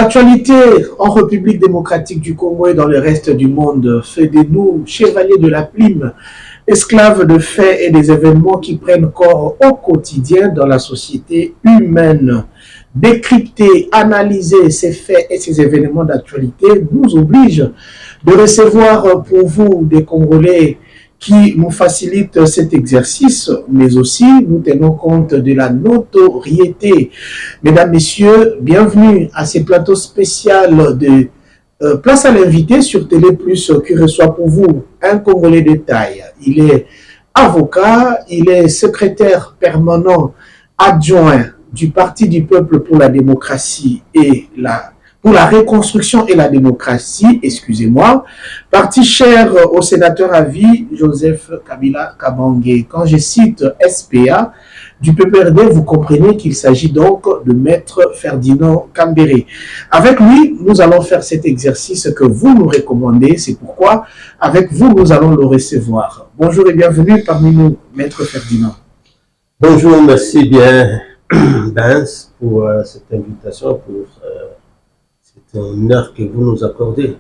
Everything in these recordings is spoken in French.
L'actualité en République démocratique du Congo et dans le reste du monde fait de nous chevaliers de la plume, esclaves de faits et des événements qui prennent corps au quotidien dans la société humaine. Décrypter, analyser ces faits et ces événements d'actualité nous oblige de recevoir pour vous des Congolais qui nous facilitent cet exercice, mais aussi nous tenons compte de la notoriété. Mesdames, Messieurs, bienvenue à ce plateau spécial de Place à l'invité sur Télé Plus qui reçoit pour vous un Congolais de taille. Il est avocat, il est secrétaire permanent adjoint du Parti du Peuple pour la démocratie et pour la reconstruction et la démocratie, excusez-moi, parti cher au sénateur à vie Joseph Kabila Kabange. Quand je cite SPA du PPRD, vous comprenez qu'il s'agit donc de Maître Ferdinand Kambere. Avec lui, nous allons faire cet exercice que vous nous recommandez. C'est pourquoi, avec vous, nous allons le recevoir. Bonjour et bienvenue parmi nous, Maître Ferdinand. Bonjour, merci bien, Benz, pour cette invitation, pour cet honneur que vous nous accordez.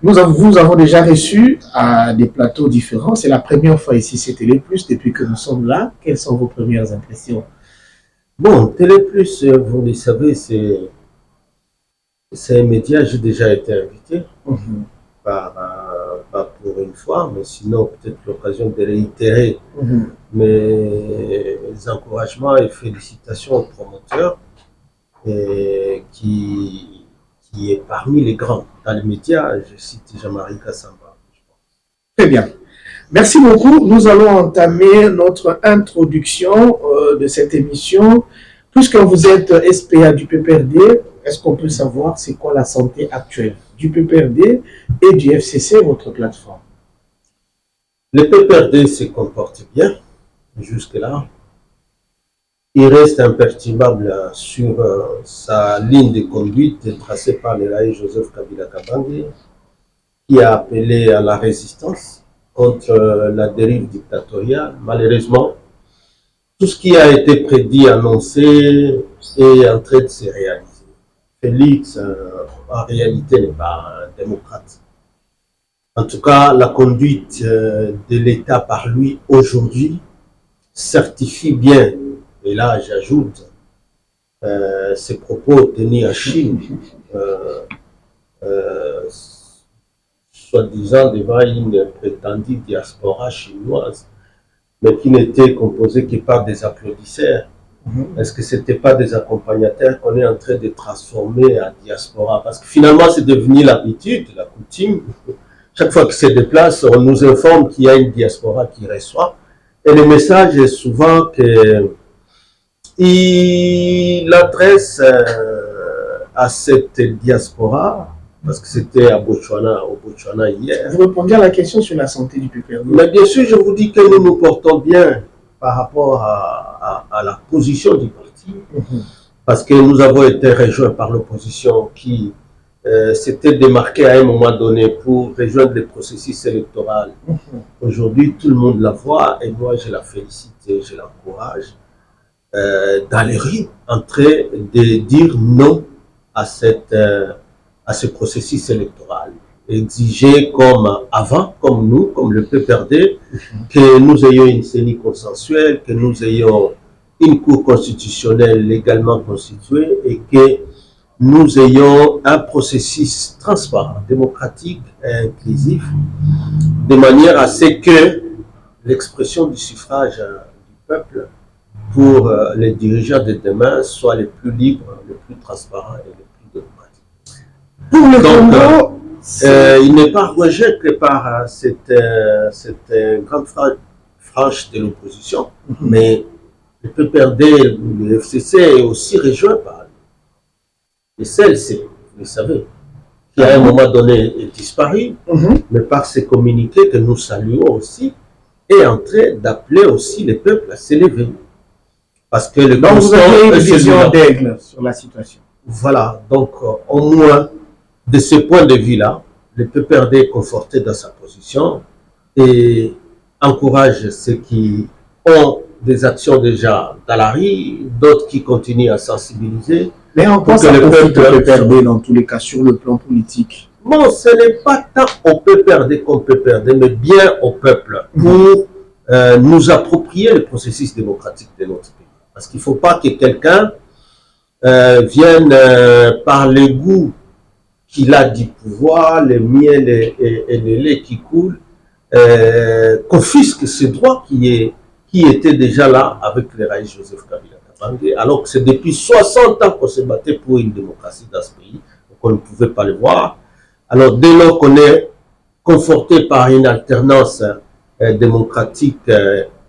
Nous vous avons déjà reçu à des plateaux différents. C'est la première fois ici, c'est Télé Plus, depuis que nous sommes là. Quelles sont vos premières impressions? Bon, Télé Plus, vous le savez, c'est un média. J'ai déjà été invité, pas pour une fois, mais sinon peut-être l'occasion de réitérer mes encouragements et félicitations aux promoteurs qui est parmi les grands dans les médias. Je cite Jean-Marie Kassamba. Très bien. Merci beaucoup. Nous allons entamer notre introduction de cette émission. Puisque vous êtes SPA du PPRD, est-ce qu'on peut savoir c'est quoi la santé actuelle du PPRD et du FCC, votre plateforme? Le PPRD se comporte bien jusque-là. Il reste imperturbable sur sa ligne de conduite tracée par le raï Joseph Kabila Kabange, qui a appelé à la résistance contre la dérive dictatoriale. Malheureusement, tout ce qui a été prédit, annoncé, est en train de se réaliser. Félix, en réalité, n'est pas un démocrate. En tout cas, la conduite de l'État par lui aujourd'hui certifie bien. Et là, j'ajoute ces propos tenus en Chine, soi-disant devant une prétendue diaspora chinoise, mais qui n'était composée que par des applaudisseurs. Est-ce que ce n'était pas des accompagnateurs qu'on est en train de transformer en diaspora? Parce que finalement, c'est devenu l'habitude, la coutume. Chaque fois qu'il se déplace, on nous informe qu'il y a une diaspora qui reçoit. Et le message est souvent que il adresse à cette diaspora, parce que c'était au Botswana hier. Vous répondez à la question sur la santé du PPRD. Mais bien sûr, je vous dis que nous nous portons bien par rapport à la position du parti, parce que nous avons été rejoints par l'opposition qui s'était démarquée à un moment donné pour rejoindre le processus électoral. Aujourd'hui, tout le monde la voit et moi, je la félicite et je l'encourage. Dans les rues, en train de dire non à ce processus électoral. Exiger comme avant, comme nous, comme le PPRD, que nous ayons une CENI consensuelle, que nous ayons une cour constitutionnelle légalement constituée et que nous ayons un processus transparent, démocratique et inclusif, de manière à ce que l'expression du suffrage du peuple pour les dirigeants de demain soient les plus libres, les plus transparents et les plus démocratiques. Pour le Congo, il n'est pas rejeté que par cette grande frange de l'opposition, mais le PPRD, le FCC est aussi rejoint par le CLC, vous le savez, qui à un moment donné est disparu, mais par ces communiqués que nous saluons aussi, est en train d'appeler aussi les peuples à s'élever. Parce que le donc vous avez une vision d'aigle sur la situation. Voilà, donc au moins de ce point de vue-là, le PPRD est conforté dans sa position et encourage ceux qui ont des actions déjà dans la rue, d'autres qui continuent à sensibiliser. Mais en quoi ça profite au PPRD dans tous les cas sur le plan politique? Bon, ce n'est pas tant au PPRD qu'on peut perdre, mais bien au peuple pour nous approprier le processus démocratique de notre pays. Parce qu'il ne faut pas que quelqu'un vienne par le goût qu'il a du pouvoir, le miel et le lait qui coulent, confisque ce droit qui était déjà là avec le Raïs Joseph Kabila Kabange, alors que c'est depuis 60 ans qu'on se battait pour une démocratie dans ce pays, donc on ne pouvait pas le voir. Alors dès lors qu'on est conforté par une alternance démocratique,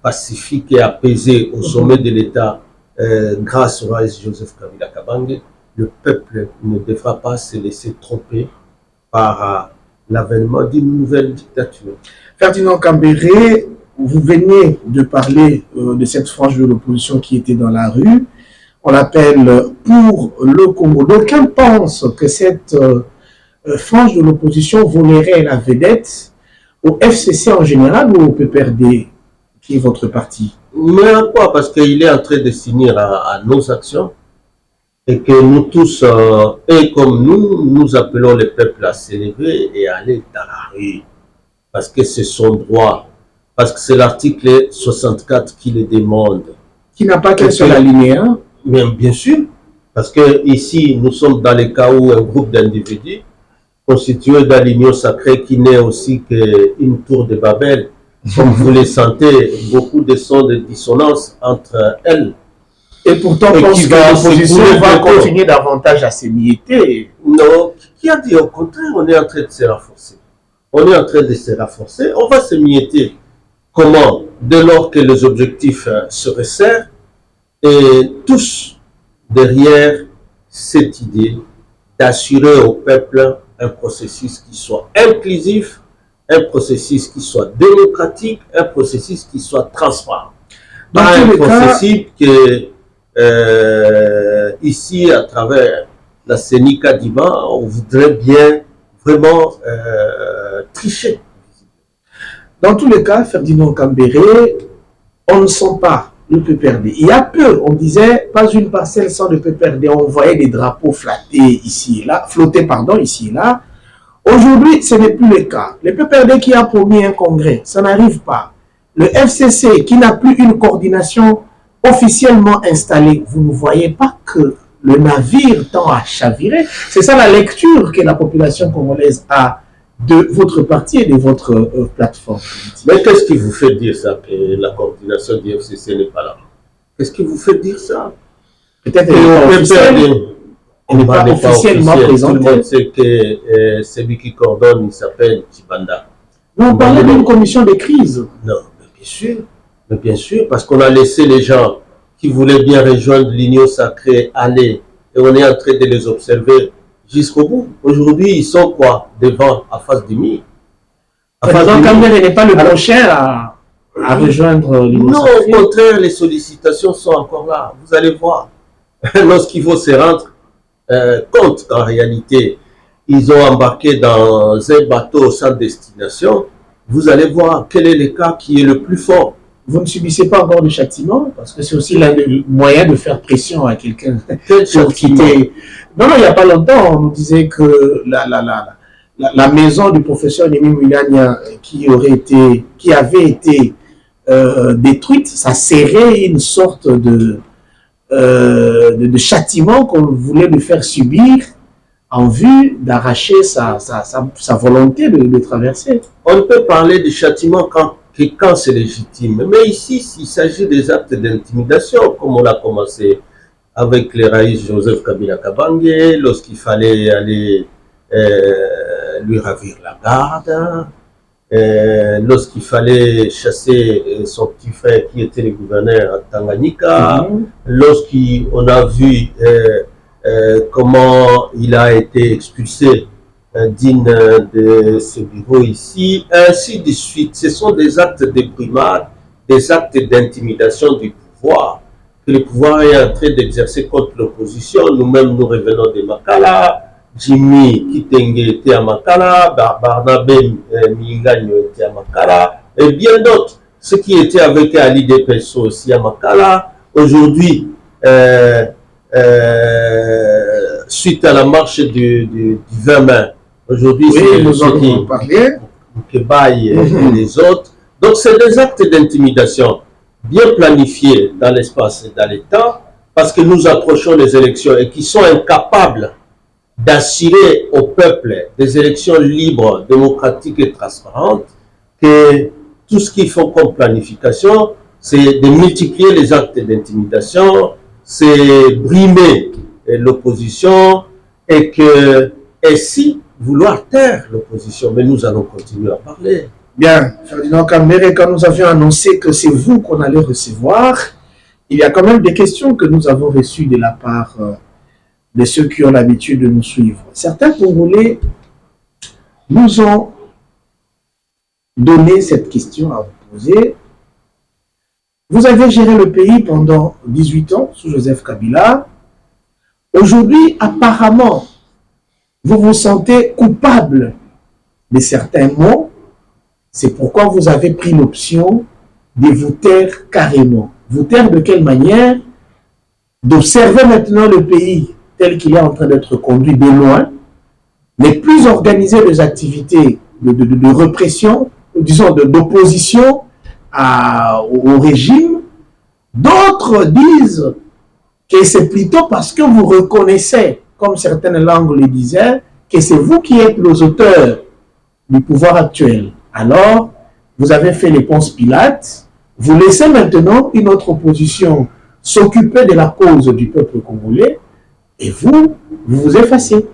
pacifique et apaisée au sommet de l'État, grâce au Raïs Joseph Kabila Kabange, le peuple ne devra pas se laisser tromper par l'avènement d'une nouvelle dictature. Ferdinand Kambere, vous venez de parler de cette frange de l'opposition qui était dans la rue. On l'appelle pour le Congo. D'aucuns pensent que cette frange de l'opposition volerait la vedette au FCC en général ou au PPRD, qui est votre parti? Mais à quoi? Parce qu'il est en train de signer à nos actions et que nous tous, et comme nous appelons le peuple à s'élever et à aller dans la rue. Parce que c'est son droit. Parce que c'est l'article 64 qui le demande. Qui n'a pas qu'un seul alinéa? Bien sûr. Parce que ici, nous sommes dans le cas où un groupe d'individus constitué dans l'union sacrée qui n'est aussi qu'une tour de Babel. Comme vous le sentez, beaucoup de sons de dissonance entre elles. Et pourtant, on pense que l'opposition va continuer davantage à s'émietter. Non, qui a dit au contraire, on est en train de se renforcer. On est en train de se renforcer, on va s'émietter. Comment? Dès lors que les objectifs se resserrent et tous derrière cette idée d'assurer au peuple un processus qui soit inclusif, un processus qui soit démocratique, un processus qui soit transparent. Pas un processus que ici, à travers la CENI Kadima, on voudrait bien vraiment tricher. Dans tous les cas, Ferdinand Kambere, on ne sent pas le PPRD. Il y a peu, on disait, pas une parcelle sans le PPRD. On voyait des drapeaux ici et là, flottés, ici et là. Aujourd'hui, ce n'est plus le cas. Le PPRD qui a promis un congrès, ça n'arrive pas. Le FCC qui n'a plus une coordination officiellement installée, vous ne voyez pas que le navire tend à chavirer. C'est ça la lecture que la population congolaise a de votre parti et de votre plateforme. Mais qu'est-ce qui vous fait dire ça, que la coordination du FCC n'est pas là? Qu'est-ce qui vous fait dire ça? Peut-être qu'elle n'est pas officiellement présentée. Tout le monde sait que celui qui coordonne, il s'appelle Tibanda. Mais on parlait d'une commission de crise. Non, mais bien sûr, parce qu'on a laissé les gens qui voulaient bien rejoindre l'union sacrée aller, et on est en train de les observer jusqu'au bout. Aujourd'hui, ils sont quoi? Devant, à face du mur. Donc, Kambere n'est pas le prochain à rejoindre l'union sacrée. Non, au contraire, les sollicitations sont encore là. Vous allez voir. Lorsqu'il faut se rendre compte qu'en réalité, ils ont embarqué dans un bateau sans destination, vous allez voir quel est le cas qui est le plus fort. Vous ne subissez pas encore de châtiment, parce que c'est aussi l'un des moyens de faire pression à quelqu'un pour quitter. Non, il n'y a pas longtemps, on nous disait que la maison du professeur Némi Moulania qui avait été détruite, ça serait une sorte de châtiment qu'on voulait lui faire subir en vue d'arracher sa volonté de traverser. On ne peut parler de châtiment quand c'est légitime. Mais ici, il s'agit des actes d'intimidation, comme on a commencé avec les Raïs Joseph Kabila Kabange, lorsqu'il fallait aller lui ravir la garde, lorsqu'il fallait chasser son petit frère qui était le gouverneur à Tanganyika, lorsqu'on a vu comment il a été expulsé d'une de ce bureau ici, ainsi de suite. Ce sont des actes de brimade, des actes d'intimidation du pouvoir, que le pouvoir est en train d'exercer contre l'opposition. Nous-mêmes, nous revenons de Makala, Jimmy Kitenge était à Makala, Barnabé Minganyo était à Makala, et bien d'autres. ce qui était avec Ali Depesso aussi à Makala, aujourd'hui, suite à la marche du 20 mai, aujourd'hui, Oui, c'est nous en avons parlé. Kebaï et les autres. Donc, c'est des actes d'intimidation bien planifiés dans l'espace et dans le temps, parce que nous approchons les élections et qui sont incapables d'assurer au peuple des élections libres, démocratiques et transparentes, que tout ce qu'ils font comme planification, c'est de multiplier les actes d'intimidation, c'est brimer l'opposition et ainsi vouloir taire l'opposition. Mais nous allons continuer à parler. Bien, Ferdinand Kambere, quand nous avions annoncé que c'est vous qu'on allait recevoir, il y a quand même des questions que nous avons reçues de la part de ceux qui ont l'habitude de nous suivre. Certains Congolais nous ont donné cette question à vous poser. Vous avez géré le pays pendant 18 ans sous Joseph Kabila. Aujourd'hui, apparemment, vous vous sentez coupable de certains mots. C'est pourquoi vous avez pris l'option de vous taire carrément. Vous taire de quelle manière? D'observer maintenant le pays tel qu'il est en train d'être conduit de loin, ne plus organiser des activités de répression, disons d'opposition au régime. D'autres disent que c'est plutôt parce que vous reconnaissez, comme certaines langues le disaient, que c'est vous qui êtes les auteurs du pouvoir actuel. Alors, vous avez fait les ponces Pilates, vous laissez maintenant une autre opposition s'occuper de la cause du peuple congolais, et vous vous effacez.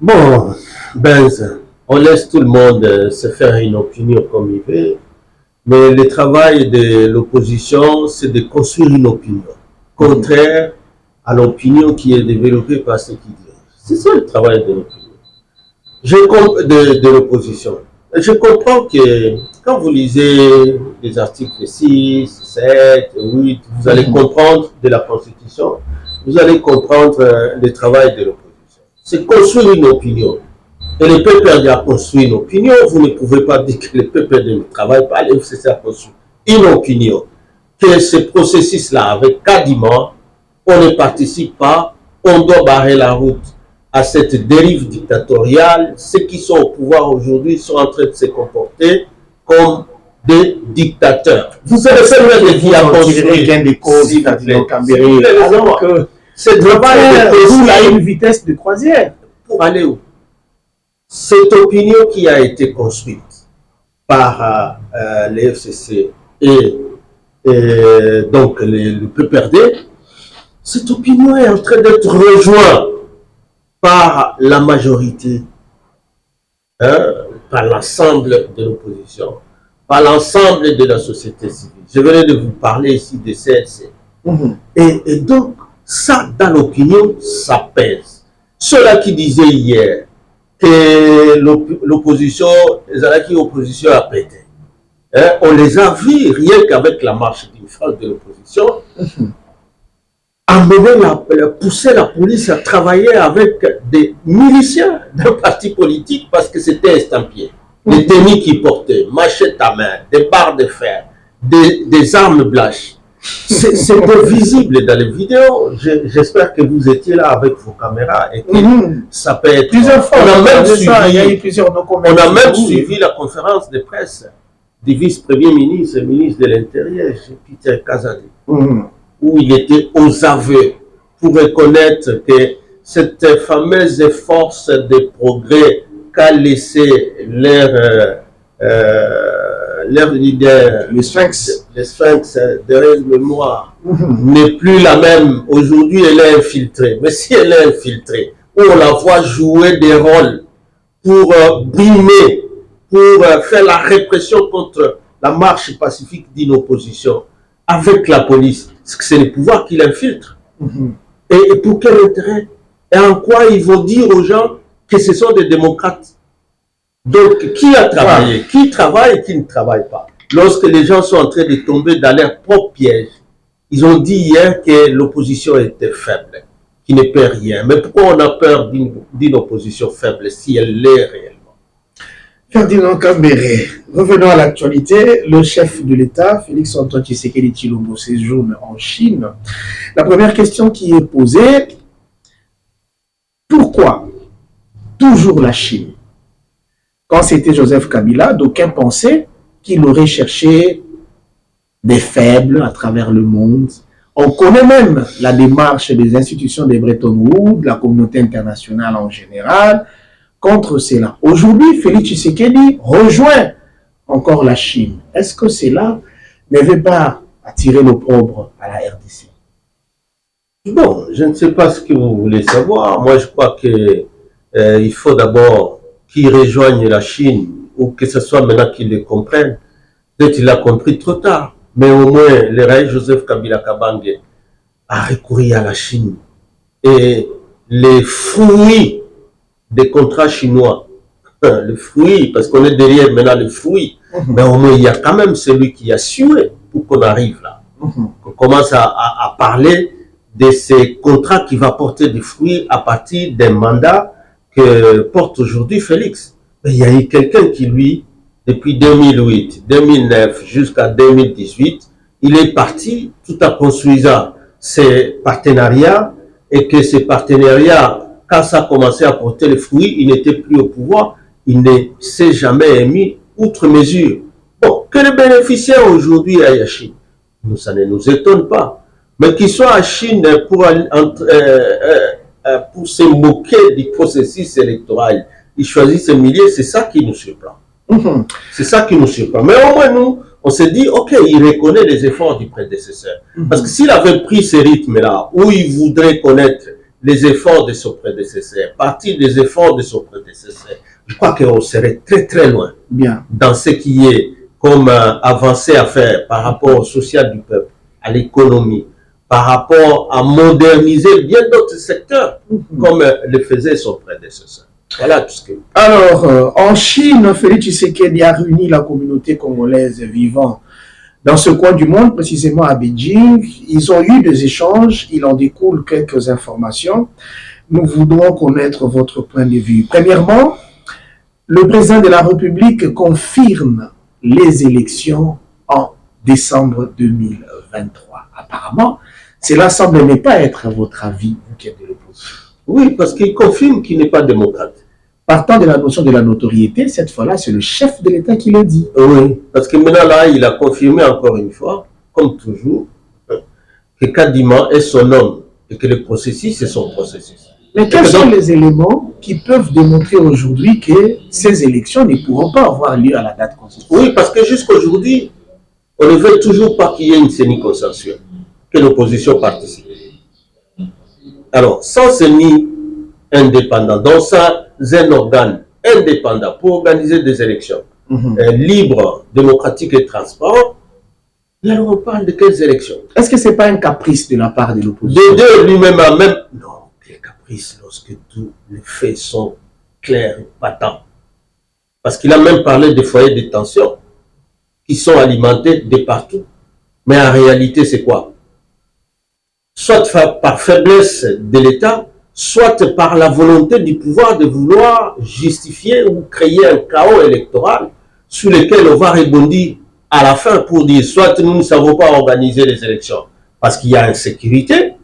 Bon, Benz, on laisse tout le monde se faire une opinion comme il veut, mais le travail de l'opposition, c'est de construire une opinion, contraire à l'opinion qui est développée par ceux qui disent. C'est ça le travail de l'opinion. De l'opposition. Je comprends que quand vous lisez les articles 6, 7, 8, vous allez comprendre de la Constitution, vous allez comprendre le travail de l'opposition. C'est construire une opinion. Et le peuple a construit une opinion. Vous ne pouvez pas dire que le peuple ne travaille pas. Le FCC a construit une opinion. Que ce processus-là, avec quasiment, on ne participe pas, on doit barrer la route à cette dérive dictatoriale. Ceux qui sont au pouvoir aujourd'hui sont en train de se comporter comme des dictateurs. Vous avez fait des vies à construire gain de cause, Ferdinand Kambere, alors que c'est de roule à une vitesse de croisière. Pour aller où? Cette opinion qui a été construite par les FCC et donc le PPRD, cette opinion est en train d'être rejointe par la majorité, par l'ensemble de l'opposition, par l'ensemble de la société civile. Je venais de vous parler ici de CLC. Et donc, ça, dans l'opinion, ça pèse. Ceux-là qui disaient hier que l'opposition, les Alaki opposition a pété, on les a vus rien qu'avec la marche d'une phrase de l'opposition, pousser la police à travailler avec des miliciens d'un parti politique parce que c'était estampillé. Des tenues qu'ils portaient, machettes à main, des barres de fer, des armes blanches. C'était visible dans les vidéos. J'espère que vous étiez là avec vos caméras et que ça peut être... Plusieurs fois, on a même suivi la conférence de presse du vice-premier ministre et ministre de l'Intérieur, Peter Kazadi. Où il était aux aveux pour reconnaître que cette fameuse force de progrès qu'a laissé leur leader, le Sphinx derrière le mémoire, n'est plus la même. Aujourd'hui, elle est infiltrée. Mais si elle est infiltrée, on la voit jouer des rôles pour brimer, pour faire la répression contre la marche pacifique d'une opposition avec la police, c'est le pouvoir qui l'infiltre. Et pour quel intérêt? Et en quoi ils vont dire aux gens que ce sont des démocrates? Donc, qui a travaillé? Qui travaille et qui ne travaille pas? Lorsque les gens sont en train de tomber dans leur propre piège, ils ont dit hier que l'opposition était faible, qui ne peut rien. Mais pourquoi on a peur d'une opposition faible si elle l'est réellement? Ferdinand Kambere, revenons à l'actualité. Le chef de l'État, Félix Antoine Tshisekedi Tshilombo, séjourne en Chine. La première question qui est posée, pourquoi toujours la Chine? Quand c'était Joseph Kabila, d'aucuns pensaient qu'il aurait cherché des faibles à travers le monde. On connaît même la démarche des institutions de Bretton Woods, de la communauté internationale en général, contre cela. Aujourd'hui, Félix Tshisekedi rejoint encore la Chine. Est-ce que cela ne veut pas attirer l'opprobre à la RDC? Bon, je ne sais pas ce que vous voulez savoir. Moi, je crois que il faut d'abord qu'ils rejoignent la Chine, ou que ce soit maintenant qu'ils le comprennent. Peut-être qu'il l'a compris trop tard. Mais au moins, le roi Joseph Kabila Kabange a recouru à la Chine. Et les fruits des contrats chinois, le fruit, parce qu'on est derrière maintenant le fruit, mais au moins il y a quand même celui qui a sué pour qu'on arrive là. On commence à parler de ces contrats qui va porter des fruits à partir des mandats que porte aujourd'hui Félix. Mais il y a eu quelqu'un qui, lui, depuis 2008, 2009 jusqu'à 2018, il est parti tout en construisant ses partenariats et que ces partenariats, quand ça a commencé à porter les fruits, il n'était plus au pouvoir, il ne s'est jamais émis outre mesure. Bon, que le bénéficiaire aujourd'hui aille à Chine, nous, ça ne nous étonne pas. Mais qu'il soit à Chine pour se moquer du processus électoral, il choisit ses milliers, c'est ça qui nous surprend. C'est ça qui nous surprend. Mais au moins, nous, on s'est dit, ok, il reconnaît les efforts du prédécesseur. Parce que s'il avait pris ce rythme-là, où il voudrait connaître les efforts de son prédécesseur, partir des efforts de son prédécesseur, je crois qu'on serait très très loin. Bien. Dans ce qui est comme avancée à faire par rapport au social du peuple, à l'économie, par rapport à moderniser bien d'autres secteurs, comme le faisait son prédécesseur. Voilà tout ce que... Alors, en Chine, Félix Tshisekedi a réuni la communauté congolaise vivant dans ce coin du monde, précisément à Beijing. Ils ont eu des échanges, il en découle quelques informations. Nous voudrons connaître votre point de vue. Premièrement, le président de la République confirme les élections en décembre 2023. Apparemment, cela semble ne pas être à votre avis, vous qui êtes de l'opposition. Oui, parce qu'il confirme qu'il n'est pas démocrate. Partant de la notion de la notoriété, cette fois-là, c'est le chef de l'État qui le dit. Oui, parce que maintenant là, il a confirmé encore une fois, comme toujours, que Kadima est son homme et que le processus est son processus. Mais quels sont les éléments qui peuvent démontrer aujourd'hui que ces élections ne pourront pas avoir lieu à la date constitutionnelle? Oui, parce que jusqu'à aujourd'hui, on ne veut toujours pas qu'il y ait une CENI consensuelle, que l'opposition participe. Alors, sans CENI indépendant, donc sans un organe indépendant pour organiser des élections libres, démocratiques et transparentes, alors on parle de quelles élections? Est-ce que ce n'est pas un caprice de la part de l'opposition? De deux lui-même a même... Non, quel caprice lorsque tous les faits sont clairs et patents. Parce qu'il a même parlé des foyers de tension qui sont alimentés de partout. Mais en réalité, c'est quoi? Soit par faiblesse de l'État, soit par la volonté du pouvoir de vouloir justifier ou créer un chaos électoral sur lequel on va rebondir à la fin pour dire soit nous ne savons pas organiser les élections parce qu'il y a insécurité,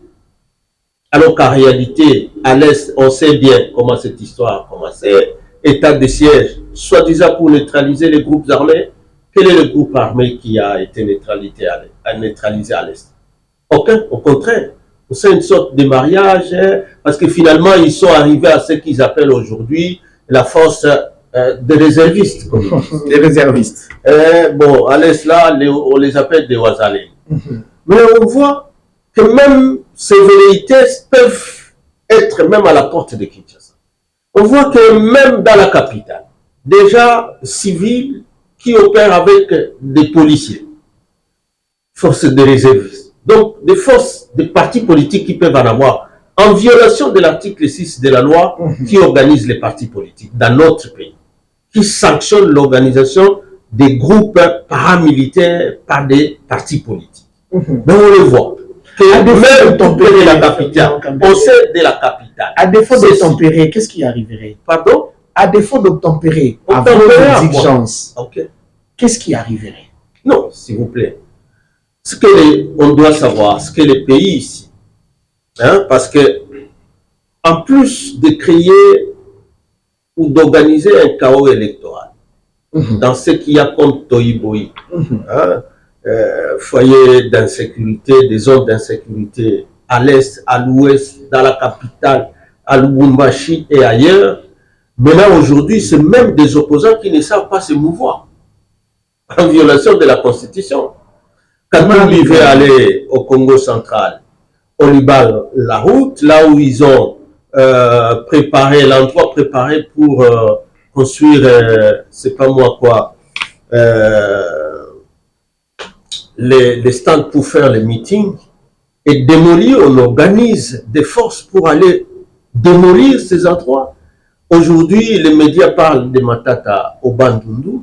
alors qu'en réalité, à l'Est, on sait bien comment cette histoire a commencé, état de siège, soi-disant pour neutraliser les groupes armés. Quel est le groupe armé qui a été neutralisé à l'Est? Aucun, au contraire. C'est une sorte de mariage, parce que finalement, ils sont arrivés à ce qu'ils appellent aujourd'hui la force des réservistes. Les réservistes. Bon, à l'Est, là, on les appelle des Ouazalais. Mais on voit que même ces velléités peuvent être même à la porte de Kinshasa. On voit que même dans la capitale, déjà civils qui opèrent avec des policiers, forces de réservistes. Donc, des forces, des partis politiques qui peuvent en avoir, en violation de l'article 6 de la loi qui organise les partis politiques dans notre pays, qui sanctionne l'organisation des groupes paramilitaires par des partis politiques. Mais on le voit. Que même tempérer de la capitale, on sait de la capitale. À défaut de tempérer, qu'est-ce qui arriverait? Pardon? à défaut d'obtempérer à vos exigences, qu'est-ce qui arriverait? Non, s'il vous plaît. On doit savoir, ce que les pays ici, hein, parce que en plus de créer ou d'organiser un chaos électoral, dans ce qu'il y a comme Toïboï, hein, foyer d'insécurité, des zones d'insécurité à l'est, à l'ouest, dans la capitale, à Lubumbashi et ailleurs. Maintenant, aujourd'hui, c'est même des opposants qui ne savent pas se mouvoir en violation de la Constitution. Quand on veut aller au Congo central, on y barre la route, là où ils ont préparé, l'endroit préparé pour construire, c'est pas moi quoi, les stands pour faire les meetings, et démolir, on organise des forces pour aller démolir ces endroits. Aujourd'hui, les médias parlent de Matata au Bandundu,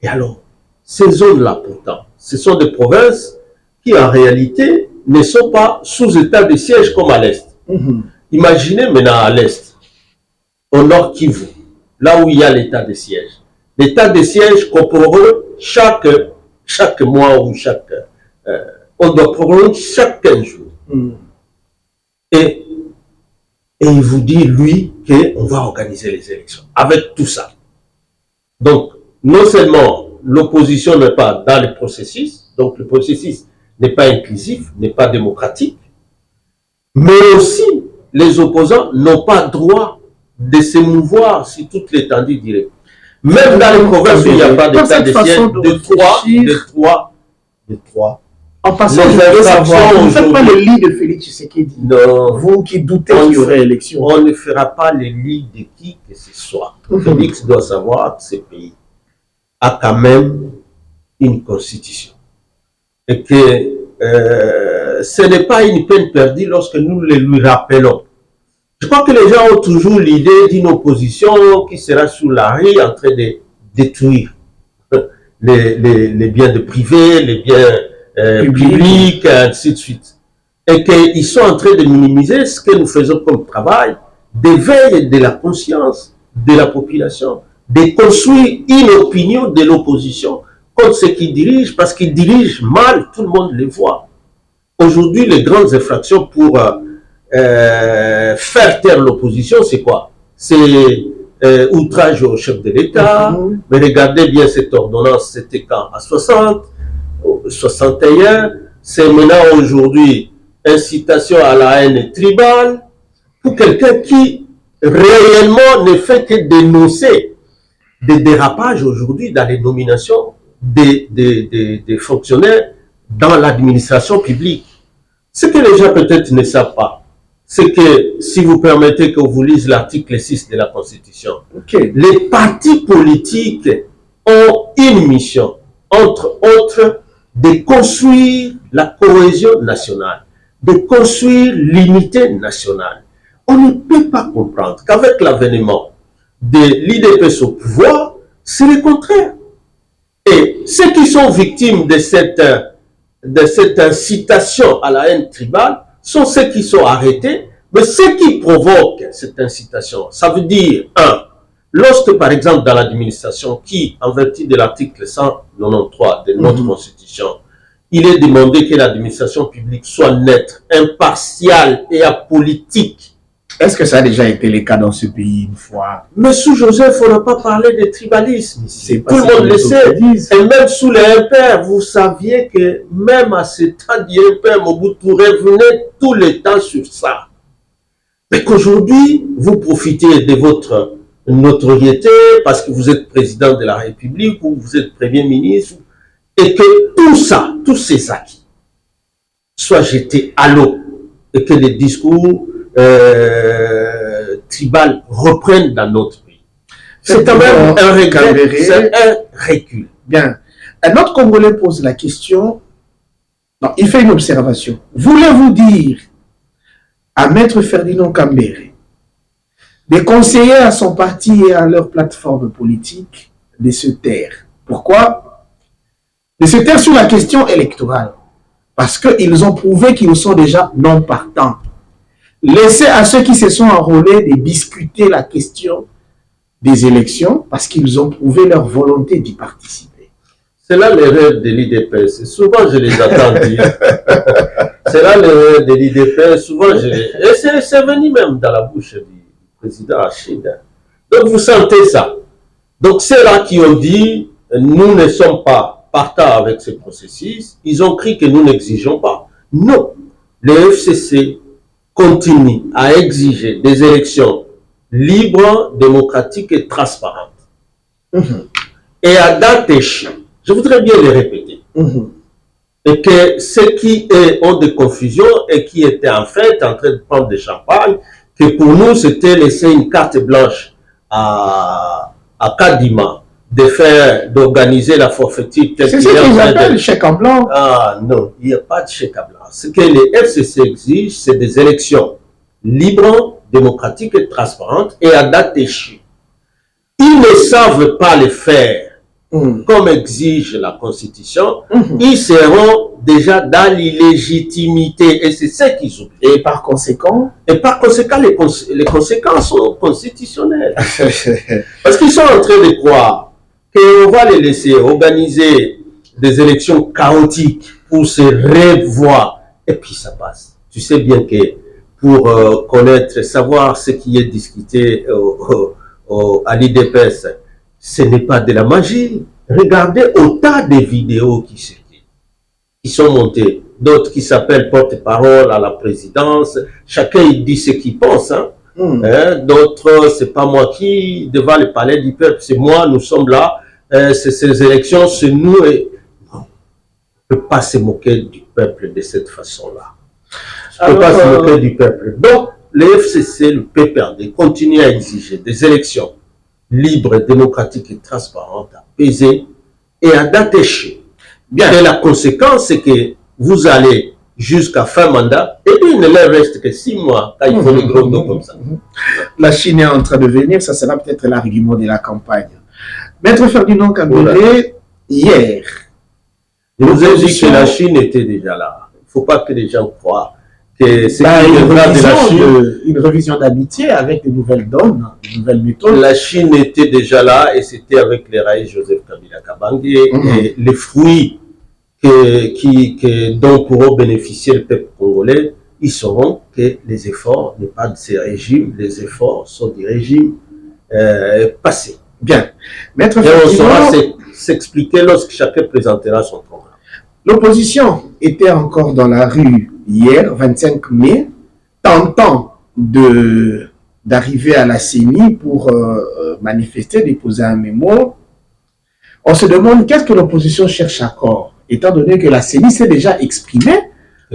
et alors, ces zones-là, pourtant, ce sont des provinces qui, en réalité, ne sont pas sous état de siège comme à l'Est. Imaginez maintenant à l'Est, au Nord Kivu, là où il y a l'état de siège. L'état de siège qu'on proroge chaque mois ou on doit proroger chaque 15 jours. Et il vous dit, lui, qu'on va organiser les élections. Avec tout ça. Donc, non seulement l'opposition n'est pas dans le processus, donc le processus n'est pas inclusif, n'est pas démocratique, mais aussi les opposants n'ont pas droit de se mouvoir sur toute l'étendue directe. Même dans les provinces où il n'y a pas d'état de siège, de trois. En passant, vous ne faites pas le lit de Félix Tshisekedi. Non. Vous qui doutez qu'il y aurait élection. On ne fera pas le lit de qui que ce soit. Félix doit savoir que ce pays a quand même une constitution. Et que ce n'est pas une peine perdue lorsque nous le lui rappelons. Je crois que les gens ont toujours l'idée d'une opposition qui sera sous la rue en train de détruire les biens de privés, les biens publics, ainsi de suite. Et qu'ils sont en train de minimiser ce que nous faisons comme travail, d'éveil de la conscience de la population, de construire une opinion de l'opposition contre ceux qui dirigent, parce qu'ils dirigent mal, tout le monde les voit. Aujourd'hui, les grandes infractions pour faire taire l'opposition, c'est quoi? C'est outrage au chef de l'État, mais regardez bien cette ordonnance, c'était quand? À 60, 61, c'est maintenant aujourd'hui incitation à la haine tribale, pour quelqu'un qui réellement ne fait que dénoncer des dérapages aujourd'hui dans les nominations des fonctionnaires dans l'administration publique. Ce que les gens peut-être ne savent pas, c'est que, si vous permettez que vous lisez l'article 6 de la Constitution, les partis politiques ont une mission, entre autres, de construire la cohésion nationale, de construire l'unité nationale. On ne peut pas comprendre qu'avec l'avènement de l'IDPS au pouvoir, c'est le contraire. Et ceux qui sont victimes de cette incitation à la haine tribale sont ceux qui sont arrêtés, mais ceux qui provoquent cette incitation, ça veut dire, lorsque par exemple dans l'administration, qui, en vertu de l'article 193 de notre Constitution, il est demandé que l'administration publique soit neutre, impartiale et apolitique. Est-ce que ça a déjà été le cas dans ce pays une fois? Monsieur Joseph, on n'a pas parlé de tribalisme ici. Tout le monde le sait. Et même sous les impairs, vous saviez que même à ce temps d'impair, Mobutu revenait tout le temps sur ça. Mais qu'aujourd'hui, vous profitez de votre notoriété parce que vous êtes président de la République ou vous êtes premier ministre, et que tout ça, tous ces acquis, soient jetés à l'eau et que les discours tribal reprennent dans notre pays. C'est quand même un regret, c'est un recul. Bien. Un autre Congolais pose la question, non, il fait une observation. Voulez-vous dire à Maître Ferdinand Kambere de conseiller à son parti et à leur plateforme politique de se taire? Pourquoi? De se taire sur la question électorale. Parce qu'ils ont prouvé qu'ils sont déjà non partants. Laissez à ceux qui se sont enrôlés de discuter la question des élections parce qu'ils ont prouvé leur volonté d'y participer. C'est là l'erreur de l'IDPS. Souvent, je les attends dire. C'est là l'erreur de l'IDPS. Souvent, et c'est venu même dans la bouche du président Rachid. Donc, vous sentez ça. Donc, c'est là qui ont dit, nous ne sommes pas partants avec ce processus. Ils ont cru que nous n'exigeons pas. Non. Le FCC continue à exiger des élections libres, démocratiques et transparentes. Et à date échue, je voudrais bien les répéter. Et que ceux qui ont des confusions et qui étaient en fait en train de prendre des champagnes, que pour nous c'était laisser une carte blanche à Kadima d'organiser la forfaiture. C'est ce qu'ils appellent le chèque en blanc. Ah non, il n'y a pas de chèque en blanc. Ce que les FCC exigent, c'est des élections libres, démocratiques et transparentes et à date échue. Ils ne savent pas le faire comme exige la Constitution. Ils seront déjà dans l'illégitimité et c'est ce qu'ils oublient. Et par conséquent, les conséquences sont constitutionnelles. Parce qu'ils sont en train de croire qu'on va les laisser organiser des élections chaotiques pour se revoir. Et puis ça passe. Tu sais bien que pour connaître, savoir ce qui est discuté à l'IDPS, ce n'est pas de la magie. Regardez autant de vidéos qui sont montées. D'autres qui s'appellent porte-parole à la présidence. Chacun il dit ce qu'il pense. Hein. D'autres, c'est pas moi qui, devant le palais du peuple, c'est moi, nous sommes là. C'est ces élections, c'est nous. Et... Non, on ne peut pas se moquer du peuple de cette façon-là. On ne peut pas se moquer du peuple. Donc, le FCC, le PPRD, continue à exiger des élections libres, démocratiques et transparentes, apaisées et à date échue. Bien. Et la conséquence, c'est que vous allez jusqu'à fin mandat et puis il ne leur reste que 6 mois quand il faut les gros dos comme ça. La Chine est en train de venir, ça sera peut-être l'argument de la campagne. Maître Ferdinand Kambere, hier, je vous ai dit que la Chine était déjà là. Il ne faut pas que les gens croient que c'est une révision d'amitié avec de nouvelles donnes, de nouvelles méthodes. La Chine était déjà là et c'était avec les rails Joseph Kabila Kabange et les fruits dont pourront bénéficier le peuple congolais, ils sauront que les efforts n'est pas de ces régimes, les efforts sont des régimes passés. Bien. Maître et on saura s'expliquer lorsque chacun présentera son programme. L'opposition était encore dans la rue hier, 25 mai, tentant d'arriver à la CENI pour manifester, déposer un mémo. On se demande qu'est-ce que l'opposition cherche à corps, étant donné que la CENI s'est déjà exprimée,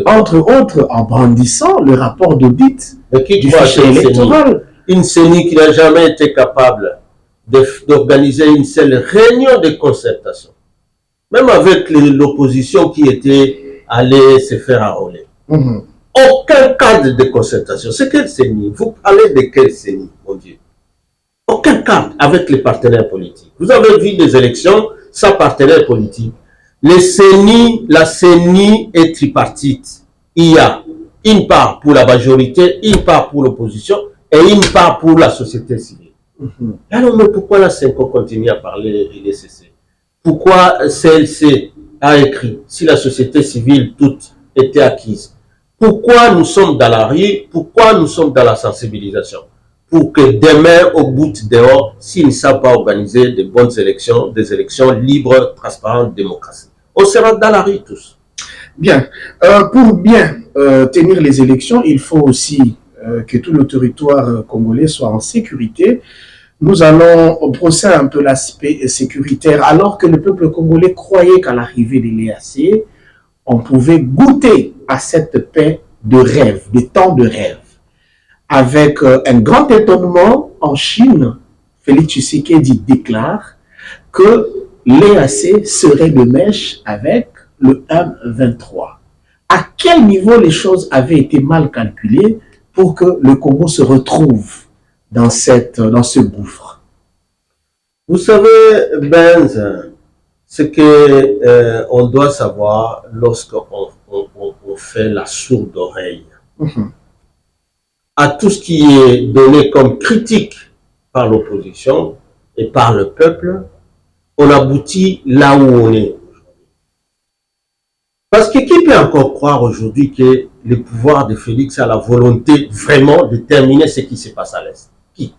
entre autres en brandissant le rapport d'audit du fichier électoral. Une CENI qui n'a jamais été capable d'organiser une seule réunion de concertation. Même avec l'opposition qui était allée se faire enrôler. Aucun cadre de concertation. C'est quelle CENI? Vous parlez de quelle CENI, mon Dieu? Aucun cadre avec les partenaires politiques. Vous avez vu des élections sans partenaires politiques. La CENI est tripartite. Il y a une part pour la majorité, une part pour l'opposition et une part pour la société civile. Alors, mais pourquoi la CENCO continue à parler et cesser? Pourquoi CLC a écrit, si la société civile toute était acquise? Pourquoi nous sommes dans la rue? Pourquoi nous sommes dans la sensibilisation? Pour que demain, au bout dehors, s'ils ne savent pas organiser de bonnes élections, des élections libres, transparentes, démocratiques, on sera dans la rue tous. Bien. Pour bien tenir les élections, il faut aussi que tout le territoire congolais soit en sécurité. Nous allons brosser un peu l'aspect sécuritaire, alors que le peuple congolais croyait qu'à l'arrivée de l'EAC, on pouvait goûter à cette paix de rêve, des temps de rêve. Avec un grand étonnement, en Chine, Félix Tshisekedi déclare que l'EAC serait de mèche avec le M23. À quel niveau les choses avaient été mal calculées pour que le Congo se retrouve dans ce gouffre? Vous savez, Benz, ce que on doit savoir lorsqu'on fait la sourde oreille à tout ce qui est donné comme critique par l'opposition, et par le peuple, on aboutit là où on est. Parce que qui peut encore croire aujourd'hui que le pouvoir de Félix a la volonté vraiment de terminer ce qui se passe à l'Est? Qui?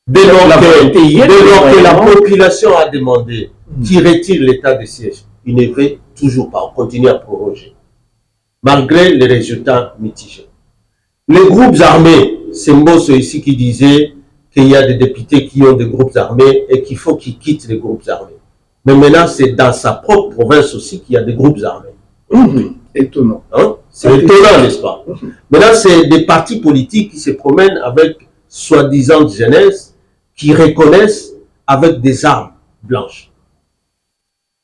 Dès lors que la population a demandé qu'il retire l'état de siège, il ne veut toujours pas, on continue à proroger, malgré les résultats mitigés. Les groupes armés, c'est Mbosso ici qui disait qu'il y a des députés qui ont des groupes armés et qu'il faut qu'ils quittent les groupes armés. Mais maintenant, c'est dans sa propre province aussi qu'il y a des groupes armés. Étonnant. Hein? C'est étonnant, n'est-ce pas? Maintenant, c'est des partis politiques qui se promènent avec soi-disant jeunesse, qui reconnaissent avec des armes blanches.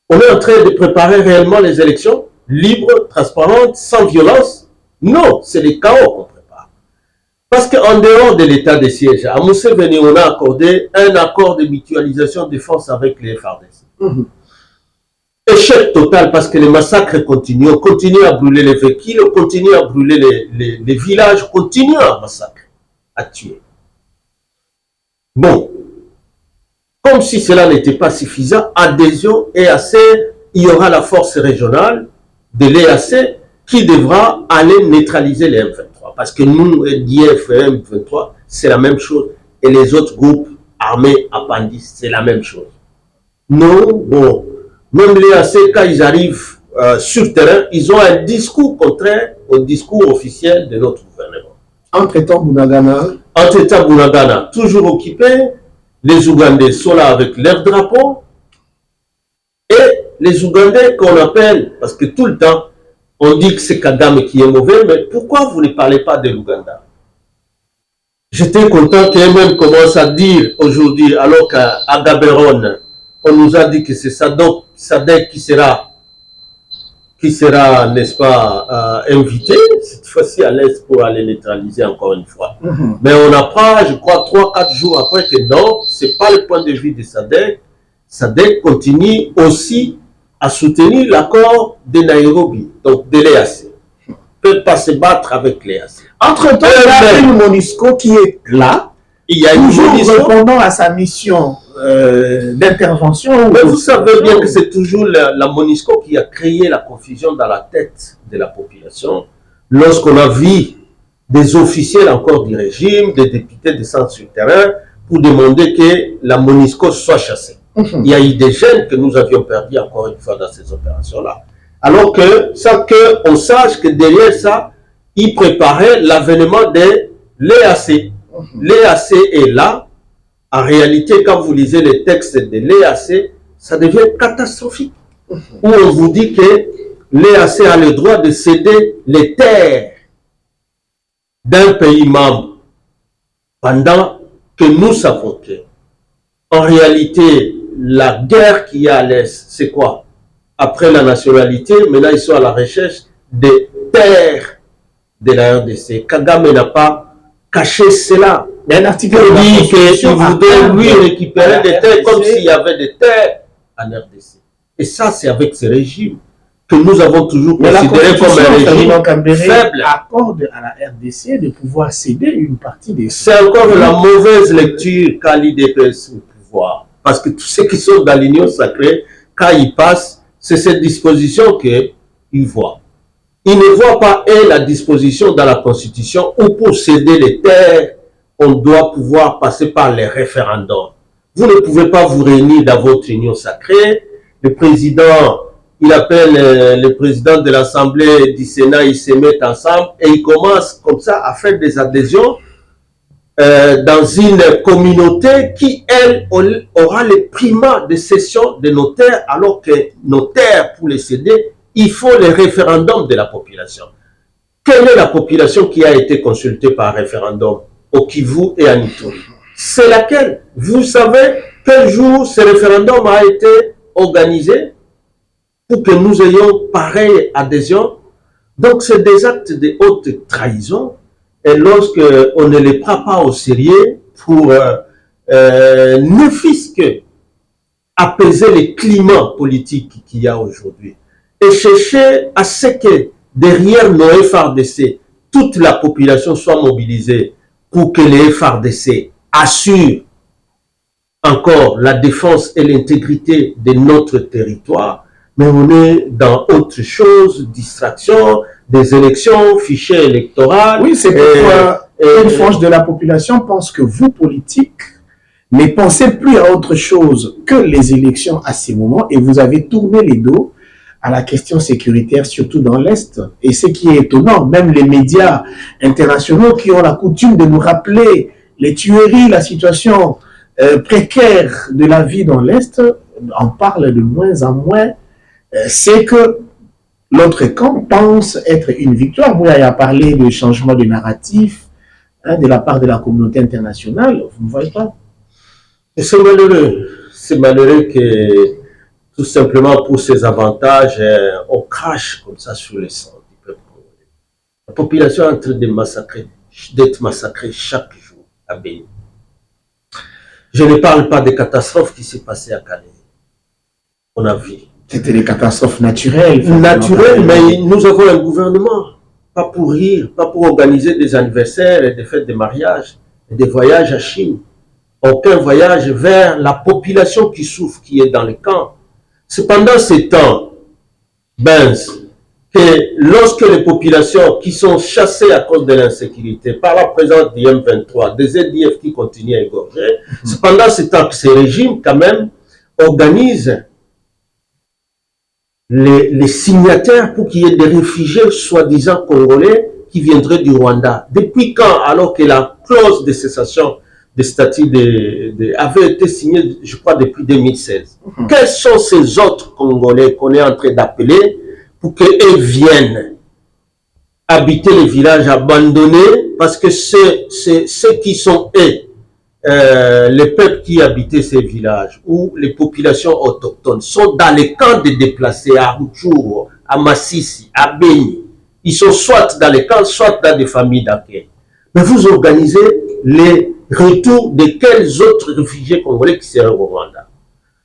On est en train de préparer réellement les élections libres, transparentes, sans violence? Non, c'est le chaos qu'on prépare. Parce qu'en dehors de l'état de siège, à Museveni, on a accordé un accord de mutualisation de force avec les FARDC. Échec total parce que les massacres continuent. On continue à brûler les véhicules, on continue à brûler les villages, on continue à massacrer, à tuer. Bon, comme si cela n'était pas suffisant, adhésion EAC, il y aura la force régionale de l'EAC qui devra aller neutraliser les M23. Parce que nous, l'IF et M23, c'est la même chose. Et les autres groupes armés appendices, c'est la même chose. Non, bon, même l'EAC, quand ils arrivent sur le terrain, ils ont un discours contraire au discours officiel de notre gouvernement. Entre-temps, Bunagana, toujours occupé, les Ougandais sont là avec leur drapeau, et les Ougandais qu'on appelle, parce que tout le temps, on dit que c'est Kagame qui est mauvais, mais pourquoi vous ne parlez pas de l'Ouganda? J'étais content qu'eux-mêmes commencent à dire aujourd'hui, alors qu'à Gaborone, on nous a dit que c'est Sadek qui sera, n'est-ce pas, invité, cette fois-ci à l'Est pour aller neutraliser encore une fois. Mais on apprend, je crois, 3-4 jours après que non, ce n'est pas le point de vue de Sadek. Sadek continue aussi à soutenir l'accord de Nairobi, donc de l'EAC. Ne peut pas se battre avec l'EAC. Entre-temps, il y a une MONUSCO qui est là, il y a une toujours répondant à sa mission d'intervention. Mais vous savez bien que c'est toujours la MONUSCO qui a créé la confusion dans la tête de la population lorsqu'on a vu des officiels encore du régime, des députés descendre sur le terrain pour demander que la MONUSCO soit chassée. Il y a eu des jeunes que nous avions perdus encore une fois dans ces opérations-là. Alors que, sans qu'on sache que derrière ça, ils préparaient l'avènement de l'EAC. L'EAC est là. En réalité, quand vous lisez les textes de l'EAC, ça devient catastrophique. Où on vous dit que l'EAC a le droit de céder les terres d'un pays membre. Pendant que nous savons que, en réalité, la guerre qu'il y a à l'Est, c'est quoi? Après la nationalité, maintenant ils sont à la recherche des terres de la RDC. Kagame n'a pas caché cela. Il y a un article dit qu'il voudrait lui récupérer des terres comme s'il y avait des terres en RDC. Et ça, c'est avec ce régime que nous avons toujours considéré comme un régime faible. Accorde à la RDC de pouvoir céder une partie des... C'est encore la mauvaise lecture quand l'IDPS au pouvoir. Parce que tous ceux qui sont dans l'Union sacrée, quand ils passent, c'est cette disposition qu'ils voient. Ils ne voient pas, la disposition dans la Constitution où pour céder les terres, on doit pouvoir passer par les référendums. Vous ne pouvez pas vous réunir dans votre union sacrée. Le président, il appelle le président de l'Assemblée du Sénat, ils se mettent ensemble et ils commencent comme ça à faire des adhésions dans une communauté qui, elle, aura le primat de cession de nos terres, alors que nos terres, pour les céder, il faut les référendums de la population. Quelle est la population qui a été consultée par référendum au Kivu et à Ituri? C'est laquelle? Vous savez quel jour ce référendum a été organisé pour que nous ayons pareille adhésion? Donc c'est des actes de haute trahison. Et lorsqu'on ne les prend pas au sérieux pour ne fût-ce que apaiser le climat politique qu'il y a aujourd'hui et chercher à ce que derrière nos FARDC, toute la population soit mobilisée pour que les FARDC assurent encore la défense et l'intégrité de notre territoire, mais on est dans autre chose, distraction, des élections, fichier électoral. Oui, c'est pourquoi une frange de la population pense que vous, politiques, ne pensez plus à autre chose que les élections à ces moments et vous avez tourné les dos à la question sécuritaire, surtout dans l'Est. Et ce qui est étonnant, même les médias internationaux qui ont la coutume de nous rappeler les tueries, la situation précaire de la vie dans l'Est, en parlent de moins en moins. C'est que l'autre camp pense être une victoire. Mouya a parlé de changement de narratif de la part de la communauté internationale. Vous ne voyez pas? Et c'est malheureux. C'est malheureux que, tout simplement pour ces avantages, on crache comme ça sur le sang du peuple congolais. La population est en train d'être massacrée chaque jour à Béni. Je ne parle pas des catastrophes qui s'est passées à Calais. On a vu. C'était des catastrophes naturelles. Naturelles, mais nous avons un gouvernement. Pas pour rire, pas pour organiser des anniversaires et des fêtes de mariage et des voyages à Chine. Aucun voyage vers la population qui souffre, qui est dans les camps. C'est pendant ces temps, que lorsque les populations qui sont chassées à cause de l'insécurité par la présence du M23, des ZDF qui continuent à égorger, c'est pendant ce temps que ces régimes, quand même, organisent les signataires pour qu'il y ait des réfugiés soi-disant congolais qui viendraient du Rwanda. Depuis quand, alors que la clause de cessation des statuts avait été signée, je crois, depuis 2016. Quels sont ces autres Congolais qu'on est en train d'appeler pour qu'ils viennent habiter les villages abandonnés? Parce que ceux qui sont les peuples qui habitaient ces villages ou les populations autochtones sont dans les camps de déplacés à Rutshuru, à Massissi, à Beni. Ils sont soit dans les camps, soit dans des familles d'accueil. Mais vous organisez les retours de quels autres réfugiés congolais qui seraient au Rwanda?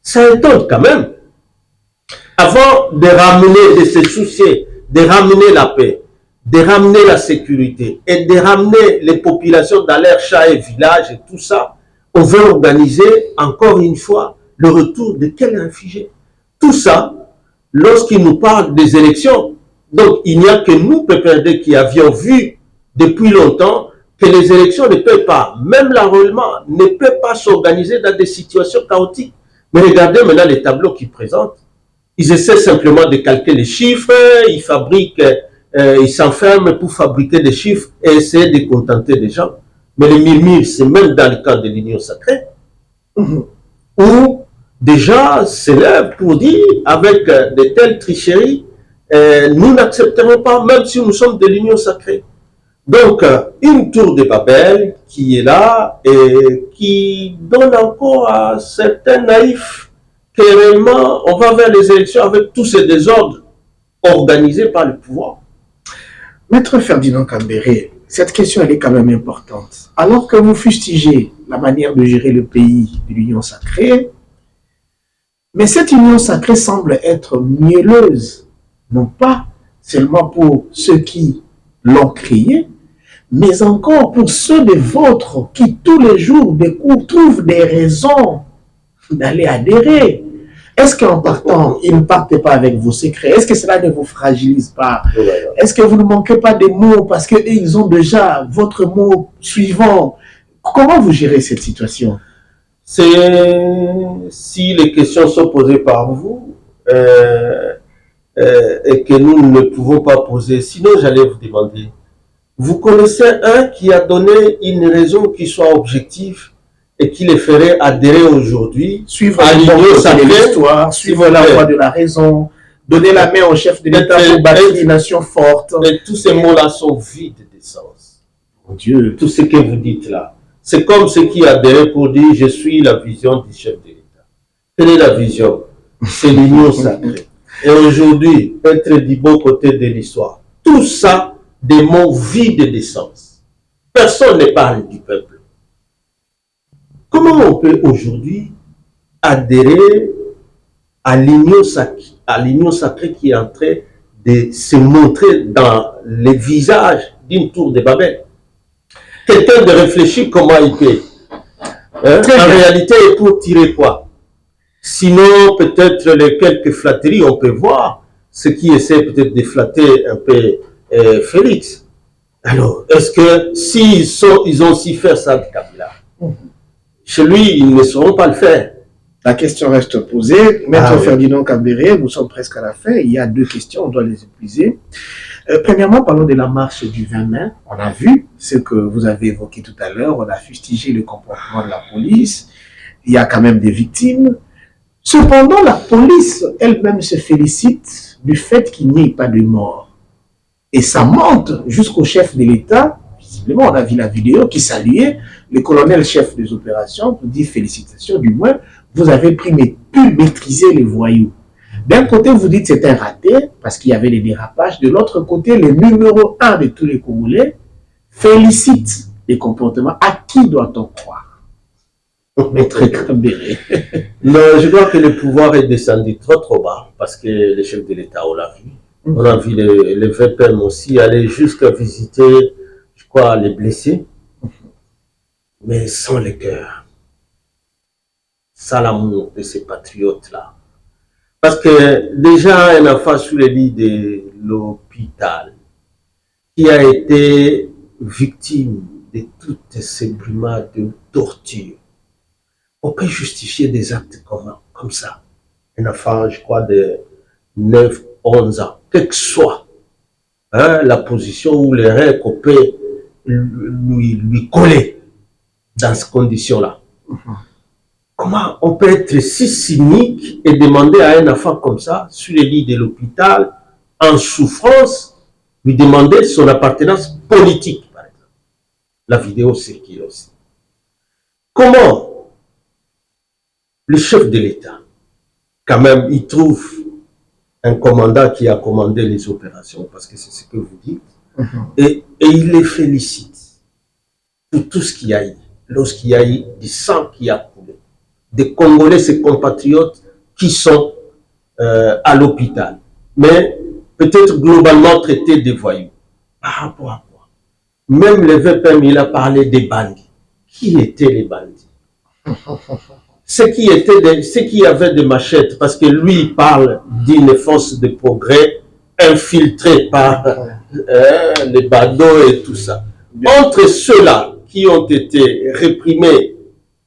Ça étonne quand même. Avant de ramener, de se soucier, de ramener la paix, de ramener la sécurité et de ramener les populations dans leurs champs et villages et tout ça, on veut organiser encore une fois le retour de quels réfugiés? Tout ça, lorsqu'ils nous parlent des élections, donc il n'y a que nous, PPRD, qui avions vu depuis longtemps que les élections ne peuvent pas, même l'enrôlement ne peut pas s'organiser dans des situations chaotiques. Mais regardez maintenant les tableaux qu'ils présentent. Ils essaient simplement de calquer les chiffres, ils fabriquent, ils s'enferment pour fabriquer des chiffres et essayer de contenter les gens. Mais les murmures, c'est même dans le camp de l'Union sacrée, où déjà s'élèvent pour dire, avec de telles tricheries, nous n'accepterons pas, même si nous sommes de l'Union sacrée. Donc, une tour de Babel qui est là et qui donne encore à certains naïfs que réellement on va vers les élections avec tous ces désordres organisés par le pouvoir. Maître Ferdinand Kambere, cette question elle est quand même importante. Alors que vous fustigez la manière de gérer le pays de l'Union sacrée, mais cette Union sacrée semble être mielleuse, non pas seulement pour ceux qui l'ont créée, mais encore pour ceux des vôtres qui tous les jours trouvent des raisons d'aller adhérer. Est-ce qu'en partant, ils ne partent pas avec vos secrets? Est-ce que cela ne vous fragilise pas? Est-ce que vous ne manquez pas des mots parce qu'ils ont déjà votre mot suivant? Comment vous gérez cette situation? Si les questions sont posées par vous et que nous ne pouvons pas poser, sinon j'allais vous demander, vous connaissez un qui a donné une raison qui soit objective et qui les ferait adhérer aujourd'hui suivre l'histoire, suivre la voie de la raison, donner la main au chef de l'État pour bâtir une nation forte. Et tous ces mots-là sont vides d'essence. Mon Dieu. Tout ce que vous dites là, c'est comme ceux qui adhèrent pour dire je suis la vision du chef de l'État. Quelle est la vision? C'est l'union sacrée. Et aujourd'hui, être du bon côté de l'histoire. Tout ça, des mots vides d'essence. Personne ne parle du peuple. Comment on peut aujourd'hui adhérer à l'union sacrée qui est en train de se montrer dans les visages d'une tour de Babel? Quelqu'un de réfléchir comment il peut. En réalité, pour tirer quoi? Sinon, peut-être les quelques flatteries, on peut voir ce qui essaie peut-être de flatter un peu Félix. Alors, est-ce que ils ont aussi fait ça de Kabila, chez lui, ils ne sauront pas le faire? La question reste posée. Maître Ferdinand Kambere, nous sommes presque à la fin. Il y a 2 questions, on doit les épuiser. Premièrement, parlons de la marche du 20 mai. On a vu ce que vous avez évoqué tout à l'heure. On a fustigé le comportement de la police. Il y a quand même des victimes. Cependant, la police elle-même se félicite du fait qu'il n'y ait pas de mort. Et ça monte jusqu'au chef de l'État. Visiblement, on a vu la vidéo qui saluait le colonel chef des opérations pour dire félicitations, du moins, vous avez pu maîtriser les voyous. D'un côté, vous dites c'est un raté parce qu'il y avait des dérapages. De l'autre côté, le numéro 1 de tous les Congolais félicite les comportements. À qui doit-on croire? Maître Kambere. Non, je crois que le pouvoir est descendu trop bas parce que le chef de l'État, on l'a vu. On a vu les VPM aussi aller jusqu'à visiter, je crois, les blessés, mais sans le cœur, sans l'amour de ces patriotes-là. Parce que déjà, un enfant sous le lit de l'hôpital qui a été victime de toutes ces brimades de torture, on peut justifier des actes comme ça. Un enfant, je crois, de 9, 11 ans, quelle que soit la position ou les règles qu'on peut lui coller dans ces conditions-là. Comment on peut être si cynique et demander à un enfant comme ça, sur le lit de l'hôpital, en souffrance, lui demander son appartenance politique, par exemple. La vidéo circule aussi. Comment le chef de l'État, quand même, il trouve un commandant qui a commandé les opérations, parce que c'est ce que vous dites, et il les félicite pour tout ce qu'il y a eu, lorsqu'il y a eu du sang qui a coulé, des Congolais, ses compatriotes qui sont à l'hôpital, mais peut-être globalement traités de voyous. Par rapport à quoi? Même le VPM, il a parlé des bandits. Qui étaient les bandits? Ceux qui avaient des machettes, parce que lui, il parle d'une force de progrès infiltrée par les badauds et tout ça. Entre ceux-là qui ont été réprimés,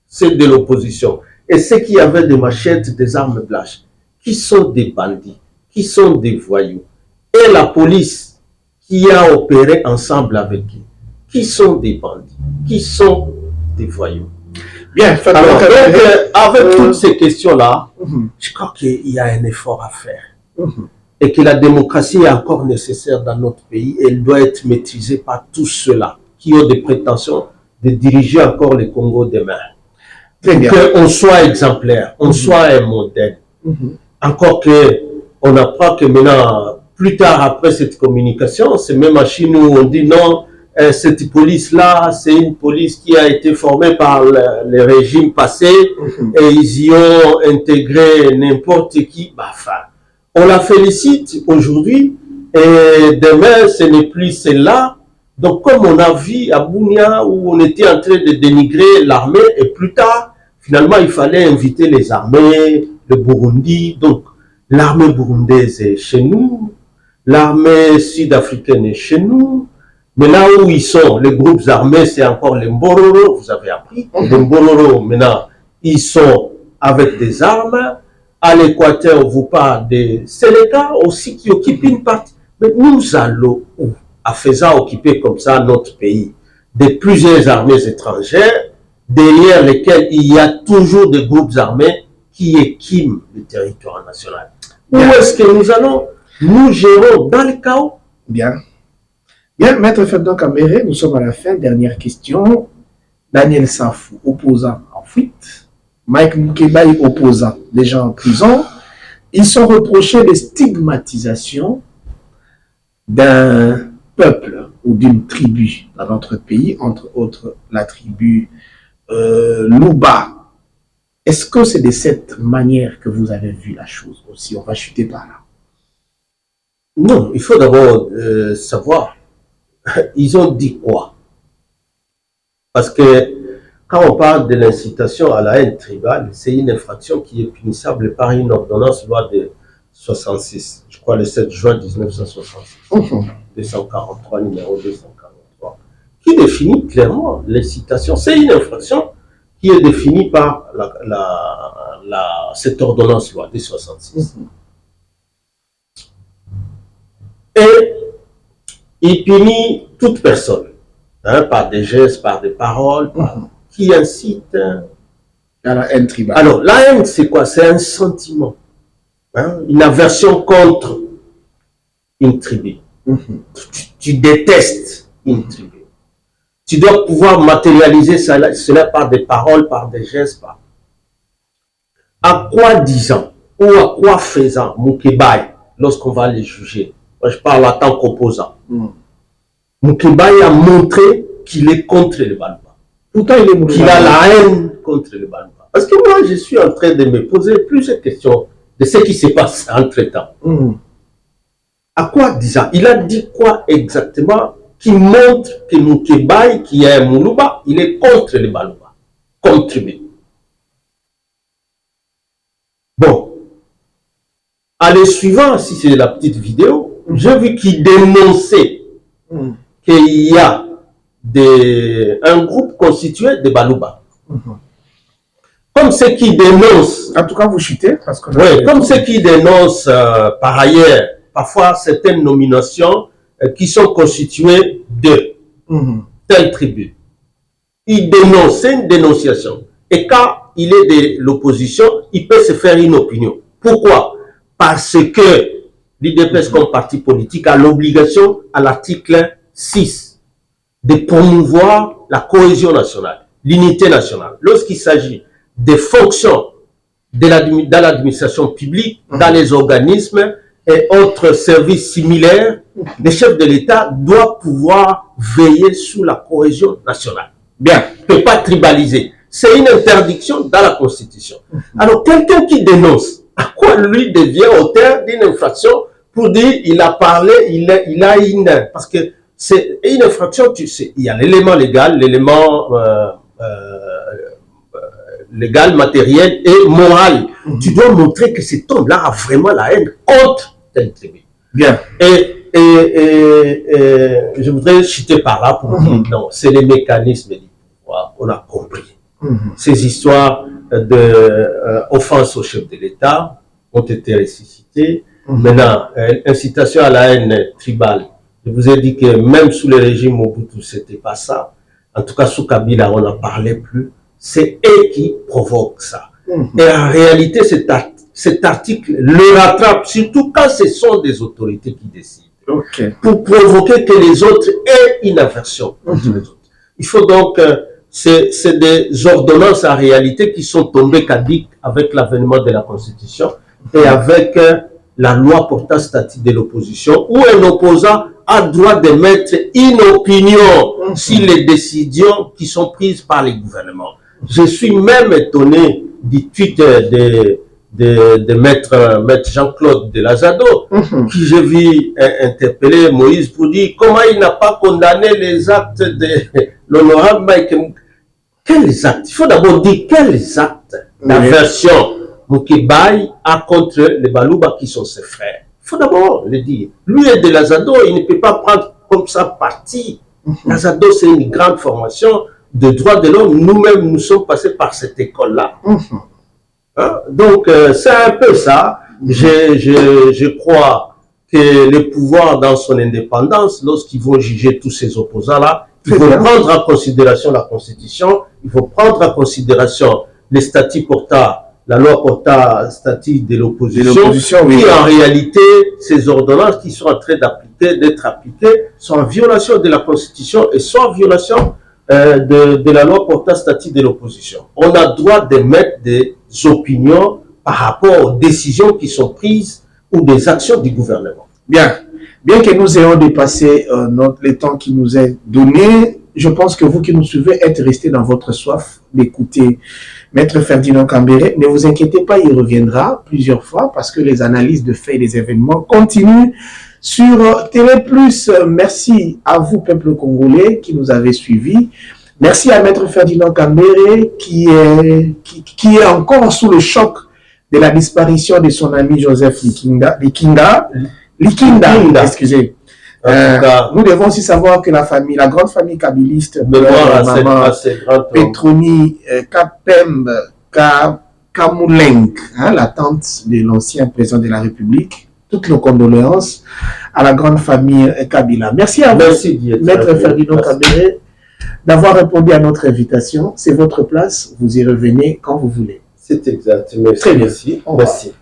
ceux de l'opposition, et ceux qui avaient des machettes, des armes blanches, qui sont des bandits, qui sont des voyous, et la police qui a opéré ensemble avec eux, qui sont des bandits, qui sont des voyous. Bien, alors, avec toutes ces questions-là, je crois qu'il y a un effort à faire. Et que la démocratie est encore nécessaire dans notre pays et elle doit être maîtrisée par tous ceux-là qui ont des prétentions de diriger encore le Congo demain. Qu'on soit exemplaire, on soit un modèle. Encore qu'on apprend que maintenant, plus tard après cette communication, c'est même à Chine où on dit non, cette police-là, c'est une police qui a été formée par le régime passé et ils y ont intégré n'importe qui. Bah, enfin, on la félicite aujourd'hui et demain, ce n'est plus celle-là. Donc, comme on a vu à Bunia où on était en train de dénigrer l'armée et plus tard, finalement, il fallait inviter les armées, le Burundi. Donc, l'armée burundaise est chez nous, l'armée sud-africaine est chez nous. Mais là où ils sont, les groupes armés, c'est encore les Mbororo, vous avez appris. Les Mbororo, maintenant, ils sont avec des armes. À l'Équateur, on vous parle des Sénégal aussi qui occupent une partie. Mais nous allons où? À faisant occuper comme ça notre pays de plusieurs armées étrangères, derrière lesquelles il y a toujours des groupes armés qui équiment le territoire national. Où est-ce que nous allons? Nous gérons dans le chaos. Bien. Bien, Maître Ferdinand Kambere, nous sommes à la fin. Dernière question. Daniel Safou, opposant en fuite. Mike Mukeba, opposant, déjà en prison. Ils sont reprochés de stigmatisation d'un peuple ou d'une tribu dans notre pays, entre autres la tribu Luba. Est-ce que c'est de cette manière que vous avez vu la chose aussi? On va chuter par là. Non, il faut d'abord savoir, ils ont dit quoi? Parce que quand on parle de l'incitation à la haine tribale, c'est une infraction qui est punissable par une ordonnance loi de 66, je crois le 7 juin 1966, 243, numéro 243, qui définit clairement l'incitation. C'est une infraction qui est définie par cette ordonnance loi de 66. Et il punit toute personne, hein, par des gestes, par des paroles, qui incite à la haine tribale. Alors, la haine, c'est quoi? C'est un sentiment, hein, une aversion contre une tribu. Tu détestes une tribu. Tu dois pouvoir matérialiser cela par des paroles, par des gestes. À quoi disant ou à quoi faisant Moukébaye, lorsqu'on va les juger? Moi, je parle en tant qu'opposant. Moukébaye a montré qu'il est contre les Balouba. Pourtant, qu'il a la haine contre les Balouba. Parce que moi, je suis en train de me poser plusieurs questions de ce qui se passe entre-temps. À quoi disant? Il a dit quoi exactement qui montre que Moukébaye, qui est un Moulouba, il est contre les Balouba, comme tribu. Bon. À le suivant, si c'est la petite vidéo, j'ai vu qu'il dénonçait qu'il y a un groupe constitué de Balouba. Comme ceux qui dénoncent... En tout cas, vous chutez parce que... Oui, comme ceux qui dénoncent par ailleurs, parfois certaines nominations qui sont constituées de telle tribu. Il dénonce, c'est une dénonciation. Et quand il est de l'opposition, il peut se faire une opinion. Pourquoi? Parce que l'IDPS comme parti politique a l'obligation à l'article 6 de promouvoir la cohésion nationale, l'unité nationale. Lorsqu'il s'agit des fonctions dans l'administration publique, dans les organismes et autres services similaires, le chef de l'État doit pouvoir veiller sur la cohésion nationale. Bien, il ne peut pas tribaliser. C'est une interdiction dans la Constitution. Alors, quelqu'un qui dénonce, à quoi lui devient auteur d'une infraction pour dire il a parlé, il a une... Parce que c'est une infraction, tu sais, il y a l'élément légal, l'élément légal, matériel et moral. Tu dois montrer que cet homme-là a vraiment la haine contre tel tribu. Bien. Et je voudrais chuter par là pour dire non, c'est les mécanismes du pouvoir, on a compris. Ces histoires d'offense au chef de l'État ont été ressuscitées. Maintenant, incitation à la haine tribale. Je vous ai dit que même sous le régime Mobutu, c'était pas ça. En tout cas, sous Kabila, on n'en parlait plus. C'est eux qui provoquent ça. Et en réalité, cet article le rattrape, surtout quand ce sont des autorités qui décident. Pour provoquer que les autres aient une aversion contre les autres. Il faut donc... c'est des ordonnances en réalité qui sont tombées caduques avec l'avènement de la Constitution et avec la loi portant statut de l'opposition, où un opposant a droit d'émettre une opinion sur les décisions qui sont prises par les gouvernements. Je suis même étonné du tweet de maître Jean-Claude Delazado, qui j'ai vu interpeller Moïse pour dire comment il n'a pas condamné les actes de l'honorable Mike. Quels actes? Il faut d'abord dire quels actes d'aversion Moukébaye a contre les Balouba qui sont ses frères. Il faut d'abord le dire. Lui et Delazado, il ne peut pas prendre comme ça parti. Delazado, c'est une grande formation de droits de l'homme. Nous-mêmes, nous sommes passés par cette école-là. Hein? Donc, c'est un peu ça. Je crois que le pouvoir, dans son indépendance, lorsqu'ils vont juger tous ces opposants-là, il faut prendre en considération la Constitution, il faut prendre en considération les statuts portant, la loi portant statut de l'opposition, qui en réalité, ces ordonnances qui sont en train d'être appliquées, sont en violation de la Constitution et sont en violation de la loi portant statut de l'opposition. On a droit d'émettre des opinions par rapport aux décisions qui sont prises ou des actions du gouvernement. Bien. Bien que nous ayons dépassé le temps qui nous est donné, je pense que vous qui nous suivez êtes restés dans votre soif d'écouter Maître Ferdinand Cambéré. Ne vous inquiétez pas, il reviendra plusieurs fois parce que les analyses de faits et des événements continuent sur Télé+. Merci à vous, peuple congolais, qui nous avez suivis. Merci à Maître Ferdinand Kambere qui est encore sous le choc de la disparition de son ami Joseph Likinda, excusez. Nous devons aussi savoir que la grande famille kabiliste, maman Petroni Kapembe Kamoulenk, la tante de l'ancien président de la République, toutes nos condoléances à la grande famille Kabila. Merci à vous, Maître Ferdinand Kambere, d'avoir répondu à notre invitation. C'est votre place, vous y revenez quand vous voulez. C'est exact. Merci. Très bien. Merci.